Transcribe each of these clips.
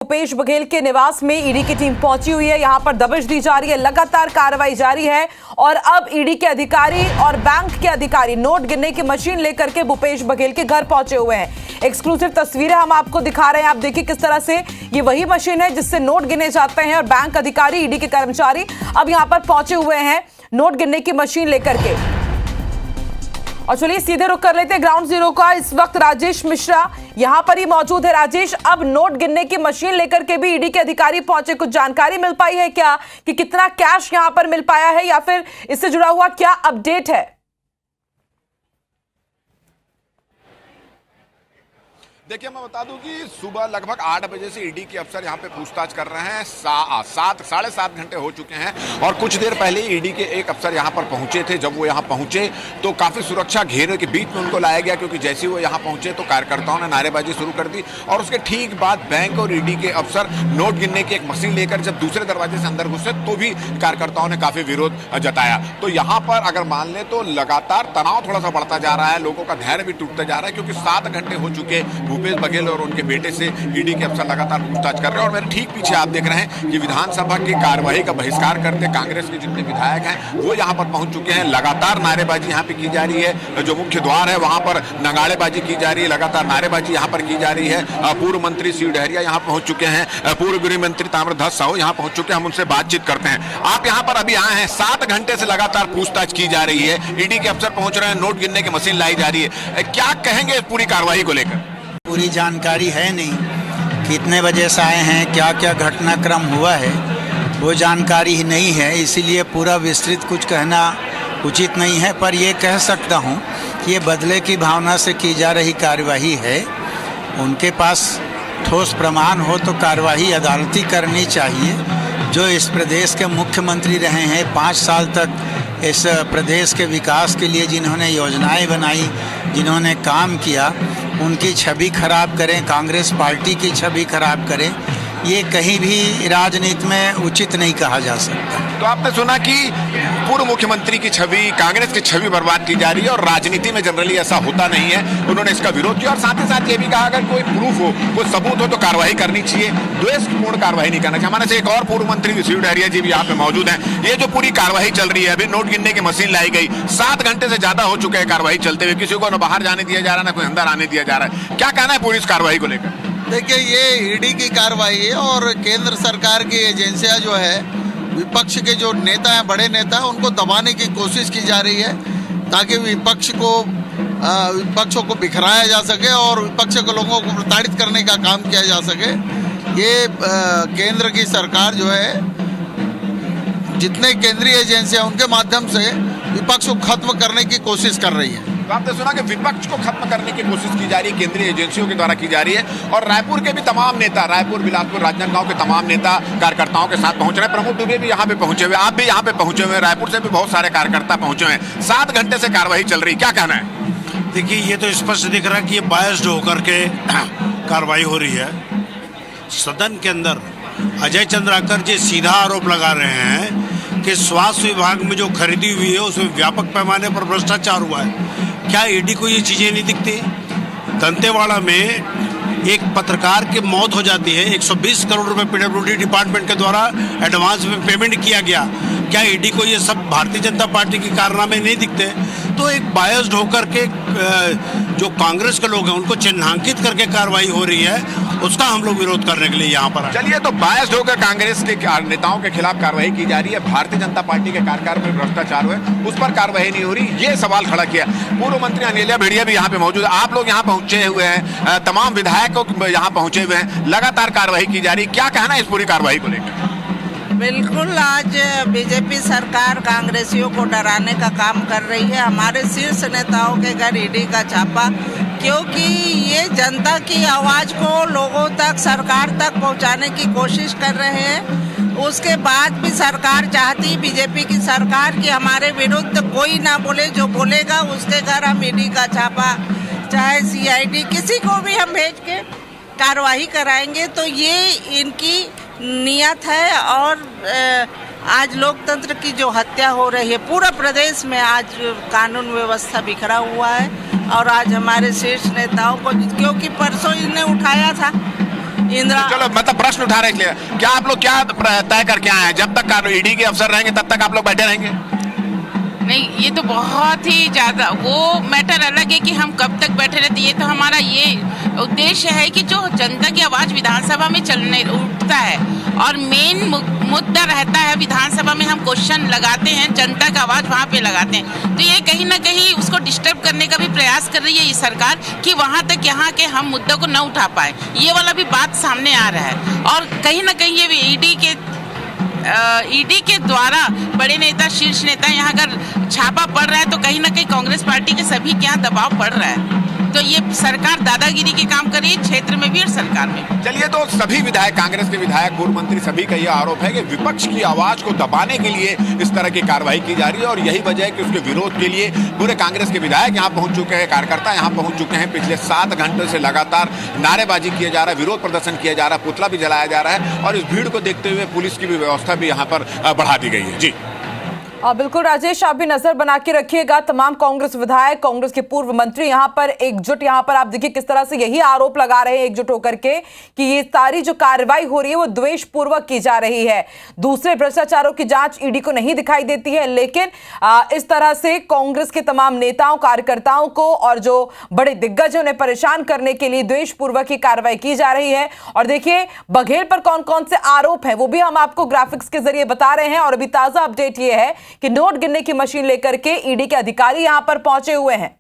भूपेश बघेल के निवास में ईडी की टीम पहुंची हुई है। यहां पर दबिश दी जा रही है, लगातार कार्रवाई जारी है और अब ईडी के अधिकारी और बैंक के अधिकारी नोट गिनने की मशीन लेकर के भूपेश बघेल के घर पहुंचे हुए हैं। एक्सक्लूसिव तस्वीरें हम आपको दिखा रहे हैं। आप देखिए किस तरह से ये वही मशीन है जिससे नोट गिने जाते हैं और बैंक अधिकारी, ईडी के कर्मचारी अब यहां पर पहुंचे हुए हैं नोट गिनने की मशीन लेकर के। और चलिए सीधे रुक कर लेते हैं ग्राउंड जीरो का। इस वक्त राजेश मिश्रा यहां पर ही मौजूद है। राजेश, अब नोट गिनने की मशीन लेकर के भी ईडी के अधिकारी पहुंचे, कुछ जानकारी मिल पाई है क्या कि कितना कैश यहां पर मिल पाया है या फिर इससे जुड़ा हुआ क्या अपडेट है? देखिए, मैं बता दूं कि सुबह लगभग 8 बजे से ईडी के अफसर यहां पे पूछताछ कर रहे हैं। 7.5 घंटे हो चुके हैं और कुछ देर पहले ईडी के एक अफसर यहां पर पहुंचे थे। जब वो यहां पहुंचे तो काफी सुरक्षा घेरे के बीच में उनको लाया गया, क्योंकि जैसे ही वो यहां पहुंचे तो कार्यकर्ताओं ने नारेबाजी शुरू कर दी और उसके ठीक बाद बैंक और ईडी के अफसर नोट गिनने की एक मशीन लेकर जब दूसरे दरवाजे से अंदर घुसे तो भी कार्यकर्ताओं ने काफी विरोध जताया। तो यहां पर अगर मान लें तो लगातार तनाव थोड़ा सा बढ़ता जा रहा है, लोगों का धैर्य भी टूटता जा रहा है, क्योंकि 7 घंटे हो चुके भूपेश बघेल और उनके बेटे से ईडी के अफसर लगातार पूछताछ कर रहे हैं। और मेरे ठीक पीछे आप देख रहे हैं कि विधानसभा की कार्यवाही का बहिष्कार करते कांग्रेस के जितने विधायक हैं वो यहां पर पहुंच चुके हैं। लगातार नारेबाजी यहां पे की जा रही है। जो मुख्य द्वार है वहां पर नगाड़ेबाजी की जा रही है, लगातार नारेबाजी यहां पर की जा रही है। पूर्व मंत्री शिव डहरिया यहां पहुंच चुके हैं, पूर्व गृह मंत्री ताम्रध्वज साहू यहां पहुंच चुके हैं। हम उनसे बातचीत करते हैं। आप यहां पर अभी आए हैं, 7 घंटे से लगातार पूछताछ की जा रही है, ईडी के अफसर पहुंच रहे हैं, नोट गिनने की मशीन लाई जा रही है। क्या कहेंगे इस पूरी कार्रवाई को लेकर? पूरी जानकारी है नहीं, कितने बजे से आए हैं, क्या क्या घटनाक्रम हुआ है वो जानकारी ही नहीं है, इसीलिए पूरा विस्तृत कुछ कहना उचित नहीं है। पर ये कह सकता हूँ कि ये बदले की भावना से की जा रही कार्यवाही है। उनके पास ठोस प्रमाण हो तो कार्यवाही अदालती करनी चाहिए। जो इस प्रदेश के मुख्यमंत्री रहे हैं, 5 साल तक इस प्रदेश के विकास के लिए जिन्होंने योजनाएं बनाई, जिन्होंने काम किया, उनकी छवि खराब करें, कांग्रेस पार्टी की छवि खराब करें, ये कहीं भी राजनीति में उचित नहीं कहा जा सकता। तो आपने सुना कि पूर्व मुख्यमंत्री की छवि, कांग्रेस की छवि बर्बाद की जा रही है और राजनीति में जनरली ऐसा होता नहीं है। उन्होंने इसका विरोध किया और साथ ही साथ ये भी कहा अगर कोई प्रूफ हो, कोई सबूत हो तो कार्रवाई करनी चाहिए, द्वेषपूर्ण कार्रवाई नहीं करना चाहिए। हमारे से एक और पूर्व मंत्री शिव डहरिया जी भी यहाँ पे मौजूद हैं। ये जो पूरी कार्रवाई चल रही है, अभी नोट गिनने की मशीन लाई गई, 7 घंटे से ज्यादा हो चुके हैं कार्रवाई चलते हुए, किसी को न बाहर जाने दिया जा रहा ना कोई अंदर आने दिया जा रहा है। क्या कहना है पूरी इस कार्रवाई को लेकर? देखिए, ये ईडी की कार्रवाई है और केंद्र सरकार की एजेंसियां जो है, विपक्ष के जो नेता हैं, बड़े नेता हैं, उनको दबाने की कोशिश की जा रही है ताकि विपक्षों को बिखराया जा सके और विपक्ष के लोगों को प्रताड़ित करने का काम किया जा सके। ये केंद्र की सरकार जो है, जितने केंद्रीय एजेंसियां उनके माध्यम से विपक्ष को खत्म करने की कोशिश कर रही है। तो आपने सुना कि विपक्ष को खत्म करने की कोशिश की जा रही है, केंद्रीय एजेंसियों के द्वारा की जा रही है। और रायपुर के भी तमाम नेता, रायपुर, बिलासपुर, राजनांदगांव के तमाम नेता कार्यकर्ताओं के साथ पहुंच रहे हैं। प्रमोद दुबे भी यहाँ पे पहुंचे हुए, आप भी यहाँ पे पहुंचे हुए, रायपुर से भी बहुत सारे कार्यकर्ता पहुंचे हुए हैं। 7 घंटे से कार्रवाई चल रही, क्या कहना है? देखिए, ये तो स्पष्ट दिख रहा है कि ये बायस्ड होकर के कार्रवाई हो रही है। सदन के अंदर अजय चंद्राकर जी सीधा आरोप लगा रहे हैं कि स्वास्थ्य विभाग में जो खरीदी हुई है उसमें व्यापक पैमाने पर भ्रष्टाचार हुआ है। क्या ईडी को ये चीजें नहीं दिखती? दंतेवाड़ा में एक पत्रकार की मौत हो जाती है, 120 करोड़ रुपए पीडब्ल्यूडी डिपार्टमेंट के द्वारा एडवांस में पेमेंट किया गया। क्या ईडी को ये सब भारतीय जनता पार्टी के कारनामे नहीं दिखते? तो एक बायस्ड होकर के जो कांग्रेस के लोग हैं उनको चिन्हांकित करके कार्रवाई हो रही है, उसका हम लोग विरोध करने के लिए यहाँ पर। चलिए, तो बायस्ड होकर कांग्रेस के नेताओं के खिलाफ कार्रवाई की जा रही है, भारतीय जनता पार्टी के कार्यकाल में भ्रष्टाचार हुए उस पर कार्रवाई नहीं हो रही, ये सवाल खड़ा किया। पूर्व मंत्री अनिल्या भेड़िया भी यहाँ पे मौजूद है, आप लोग यहाँ पहुंचे हुए हैं, तमाम विधायक यहाँ पहुंचे हुए हैं, लगातार कार्रवाई की जा रही है, क्या कहना है इस पूरी कार्रवाई को लेकर? बिल्कुल, आज बीजेपी सरकार कांग्रेसियों को डराने का काम कर रही है। हमारे शीर्ष नेताओं के घर ईडी का छापा, क्योंकि ये जनता की आवाज़ को लोगों तक, सरकार तक पहुंचाने की कोशिश कर रहे हैं। उसके बाद भी सरकार चाहती, बीजेपी की सरकार, कि हमारे विरुद्ध कोई ना बोले, जो बोलेगा उसके घर हम ईडी का छापा, चाहे सीआईडी, किसी को भी हम भेज के कार्रवाई कराएंगे। तो ये इनकी नियत है। और आज लोकतंत्र की जो हत्या हो रही है पूरा प्रदेश में, आज कानून व्यवस्था बिखरा हुआ है। और आज हमारे शीर्ष नेताओं को, क्योंकि परसों इन्हें उठाया था इंदिरा चलो मतलब प्रश्न उठा रहे हैं, क्या आप लोग क्या तय करके आए हैं? जब तक ईडी के अफसर रहेंगे तब तक आप लोग बैठे रहेंगे? नहीं, ये तो बहुत ही ज्यादा, वो मैटर अलग है कि हम कब तक बैठे रहते। ये तो हमारा ये उद्देश्य है कि जो जनता की आवाज विधानसभा में चलने उठता है और मेन मुद्दा रहता है विधानसभा में, हम क्वेश्चन लगाते हैं, जनता का आवाज वहाँ पे लगाते हैं, तो ये कहीं ना कहीं उसको डिस्टर्ब करने का भी प्रयास कर रही है ये सरकार कि वहाँ तक यहाँ के हम मुद्दों को न उठा पाए। ये वाला भी बात सामने आ रहा है और कहीं ना कहीं ये ईडी के द्वारा बड़े नेता, शीर्ष नेता यहाँ अगर छापा पड़ रहा है तो कहीं ना कहीं कांग्रेस पार्टी के सभी के यहाँ दबाव पड़ रहा है। तो ये सरकार दादागिरी के काम कर रही है, क्षेत्र में भी और सरकार में भी। चलिए, तो सभी विधायक, कांग्रेस के विधायक, पूर्व मंत्री, सभी का यह आरोप है कि विपक्ष की आवाज को दबाने के लिए इस तरह की कार्रवाई की जा रही है और यही वजह है कि उसके विरोध के लिए पूरे कांग्रेस के विधायक यहाँ पहुंच चुके हैं, कार्यकर्ता यहाँ पहुंच चुके हैं। पिछले 7 घंटे से लगातार नारेबाजी किया जा रहा है, विरोध प्रदर्शन किया जा रहा है, पुतला भी जलाया जा रहा है और इस भीड़ को देखते हुए पुलिस की भी व्यवस्था भी यहाँ पर बढ़ा दी गई है। जी बिल्कुल राजेश, आप भी नजर बना के रखिएगा। तमाम कांग्रेस विधायक, कांग्रेस के पूर्व मंत्री यहां पर एकजुट, यहां पर आप देखिए किस तरह से यही आरोप लगा रहे हैं एकजुट होकर के कि ये सारी जो कार्रवाई हो रही है वो द्वेषपूर्वक की जा रही है। दूसरे भ्रष्टाचारों की जांच ईडी को नहीं दिखाई देती है, लेकिन इस तरह से कांग्रेस के तमाम नेताओं, कार्यकर्ताओं को और जो बड़े दिग्गज उन्हें परेशान करने के लिए द्वेषपूर्वक ही कार्रवाई की जा रही है। और देखिए बघेल पर कौन कौन से आरोप हैं वो भी हम आपको ग्राफिक्स के जरिए बता रहे हैं। और अभी ताजा अपडेट ये है कि नोट गिनने की मशीन लेकर के ईडी के अधिकारी यहां पर पहुंचे हुए हैं।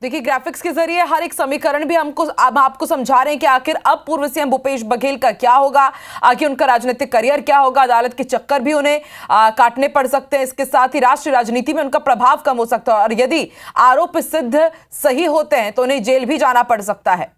देखिए ग्राफिक्स के जरिए हर एक समीकरण भी हम आपको समझा रहे हैं कि आखिर अब पूर्व सीएम भूपेश बघेल का क्या होगा, आखिर उनका राजनीतिक करियर क्या होगा, अदालत के चक्कर भी उन्हें काटने पड़ सकते हैं, इसके साथ ही राष्ट्रीय राजनीति में उनका प्रभाव कम हो सकता है और यदि आरोप सिद्ध सही होते हैं तो उन्हें जेल भी जाना पड़ सकता है।